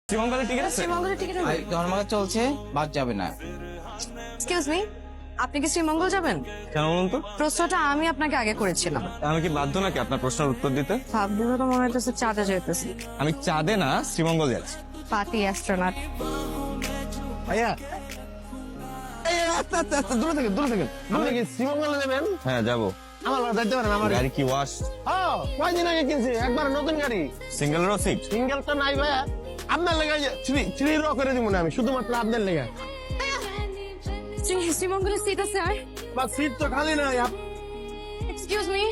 শ্রীমঙ্গলের টিকিট আছে? শ্রীমঙ্গলের টিকিট ধর্মঘট চলছে, বাদ যাবে না। এক্সকিউজ মি, আপনি কি শ্রীমঙ্গল যাবেন? কেন বলুন তো? প্রশ্নটা আমি আপনাকে আগে করেছিলাম। আমি কি বাধ্য নাকি আপনার প্রশ্নের উত্তর দিতে? ভাবলে তো মনে হইতেছে চাঁদে যেতেছি। আমি চাঁদে না, শ্রীমঙ্গল যাচ্ছি। Party astronaut. ভাইয়া দূরে থেকে শ্রীমঙ্গলে নেবেন? হ্যাঁ যাবো। আমার বাড়ি যাইতে পারেন আমার গাড়ি কি ওয়াশ? কয়দিন আগে কিনছি, একবার নতুন গাড়ি। Single rho seat? সিঙ্গেল তো নাই ভাইয়া, আপনার লেগে থ্রি র করে দিব না আমি, শুধুমাত্র আপনার লেগে। শ্রীমঙ্গলের সিট আছে আর? বা সিট তো খালি নাই। এক্সকিউজ মি,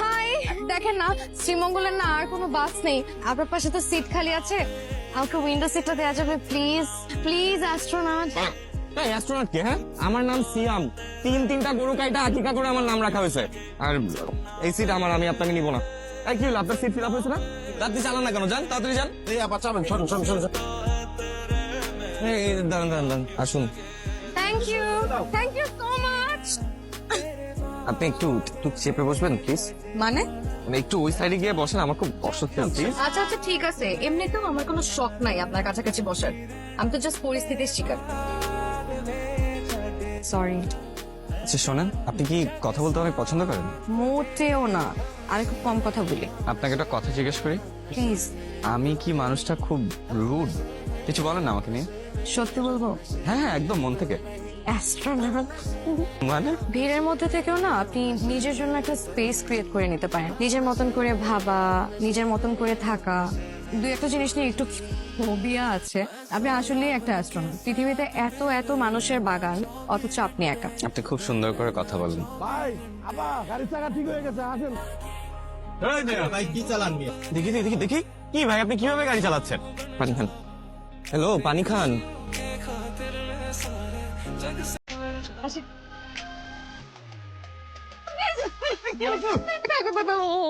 হাই, দেখেন না শ্রীমঙ্গলের না আর কোনো বাস নেই, আপনার পাশে তো সিট খালি আছে, আমাকে উইন্ডো সিটটা দেওয়া যাবে প্লিজ? Please astronaut. এই অ্যাস্ট্রোনট কে? হ্যাঁ, আমার নাম সিয়াম। তিনটা গরু কাইটা আকিকা করে আমার নাম রাখা হয়েছে। আর এই সিট আমার, আমি আপনাকে নিব না। এই কি হলো, আপনার সিট ফিল আপ হয়েছে না? তাড়াতাড়ি চালান না কেন, যান তাড়াতাড়ি যান। এই আপা চাবেন, শোন। এই দাঁড়ান আসুন। Thank you so much. আপনি একটু চেপে বসবেন প্লিজ। মানে? একটু ওই সাইডে গিয়ে বসেন, আমার খুব কষ্ট হচ্ছে প্লিজ। আচ্ছা ঠিক আছে, এমনিতেও আমার কোনো শখ নাই আপনার কাছাকাছি বসার, আমি তো জাস্ট পরিস্থিতির শিকার। সরি। আচ্ছা শোনেন, আপনি কি কথা বলতে অনেক পছন্দ করেন? মোটেও না, আমি খুব কম কথা বলি। আপনাকে একটা কথা জিজ্ঞেস করি, প্লিজ। আমি কি মানুষটা খুব রুড? কিছু বলেন না আমাকে নিয়ে। সত্যি বলবো? হ্যাঁ একদম মন থেকে। অ্যাস্ট্রোনট মানে? ভিড়ের মধ্যে থেকেও না আপনি নিজের জন্য একটা স্পেস ক্রিয়েট করে নিতে পারেন, নিজের মতন করে ভাবা, নিজের মতন করে থাকা। দুই একটা জিনিস নিয়ে একটু ফোবিয়া আছে। আপনি আসলে একটা অ্যাস্ট্রোনট। পৃথিবীতে এত মানুষের বাগান, অথচ আপনি একা। আপনি খুব সুন্দর করে কথা বলেন। ভাই আপা গাড়ির চাকা ঠিক হয়ে গেছে, আসেন। ভাই কি চালান নিয়ে? দেখি কি ভাই, আপনি কিভাবে গাড়ি চালাচ্ছেন? পানি খান। হ্যালো, পানি খান।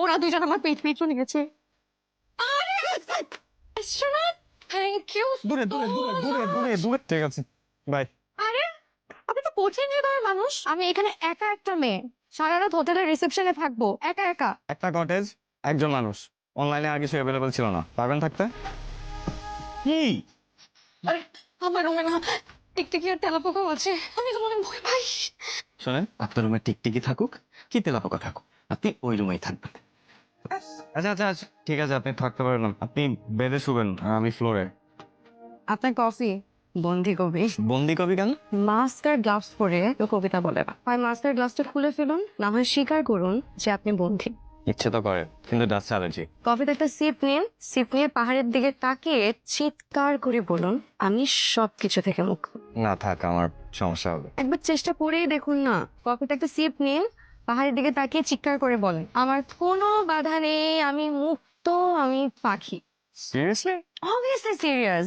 ওরা দুইজন আমার পেট চলে গেছে। Thank you. দূরে ঠিক আছে, বাই। আরে আপনি তো কোচিং এর মানুষ, আমি এখানে একা একটা মেয়ে, সারা রাত হোটেলের রিসেপশনে থাকবো একা। একটা কটেজ, একজন মানুষ, অনলাইনে আর কিছু অ্যাভেলেবল ছিল না। পারবেন থাকতে? কি? আরে আমার রুমে না টিকটিকি আর তেলাপোকাও আছে, আমি তো অনেক ভয় পাই। শোনেন, আপনার রুমে টিকটিকি থাকুক কি তেলাপোকা থাকুক, আপনি ওই রুমেই থাকবেন। আচ্ছা ঠিক আছে, আপনি থাকতে পারবেন। আপনি বেডে শুবেন আর আমি ফ্লোরে। আপনার কফি বন্দি কবি। বন্দি কবি কেন? মাস্ক আর গ্লাভস পরে তো কবিতা বলে না। হয় মাস্ক আর গ্লাভসটা খুলে ফেলুন, না হয় স্বীকার করুন যে আপনি বন্দী। ইচ্ছে তো করে, কিন্তু ডাস্ট অ্যালার্জি। কফিতে একটা সিপ নিন, সিপ নিয়ে পাহাড়ের দিকে তাকিয়ে চিৎকার করে বলুন, আমি সবকিছু থেকে মুক্ত। না থাক, আমার সমস্যা হবে। একবার চেষ্টা করেই দেখুন না। কফিতে একটা সিপ নিন, পাহাড়ের দিকে তাকিয়ে চিৎকার করে বলেন, আমার কোনো বাধা নেই, আমি মুক্ত, আমি পাখি। সিরিয়াসলি? Obviously serious.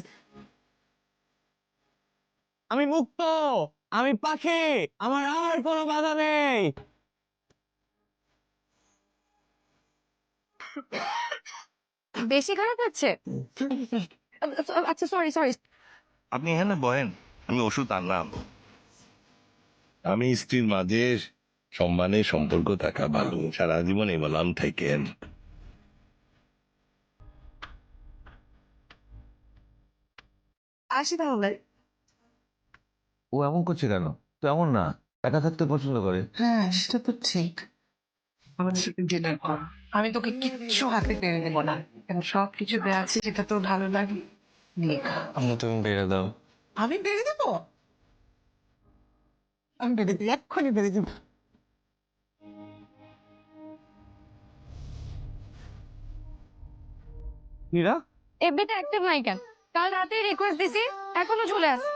আমি মুক্ত, আমি পাখি, আমার আর কোনো বাধা নেই। বেশি খারাপ হচ্ছে? আচ্ছা সরি। আপনি এখানে বলেন, আমি ওষুধ আনলাম। আমি স্ত্রীর মাঝে সম্মানের সম্পর্ক থাকা ভালো, সারা জীবন এই বললাম থাকেন। আসি তাহলে। ও এমন করছে কেন? তো এমন না, একা থাকতে পছন্দ করে। হ্যাঁ সেটা তো ঠিক। আমার যেটা কর, আমি তোকে কিচ্ছু হাতে পেরে দেবো না, কারণ সবকিছু দেওয়া আছে যেটা তোর ভালো লাগে নিয়ে খা। আমি তুমি বেড়ে দাও। আমি বেড়ে দেবো, আমি বেড়ে দিই, এক্ষুনি বেড়ে দেবো। মীরা, এফবিতে অ্যাক্টিভ নাই কেন? কাল রাতে রিকোয়েস্ট দিছি, এখনো চলে আসে।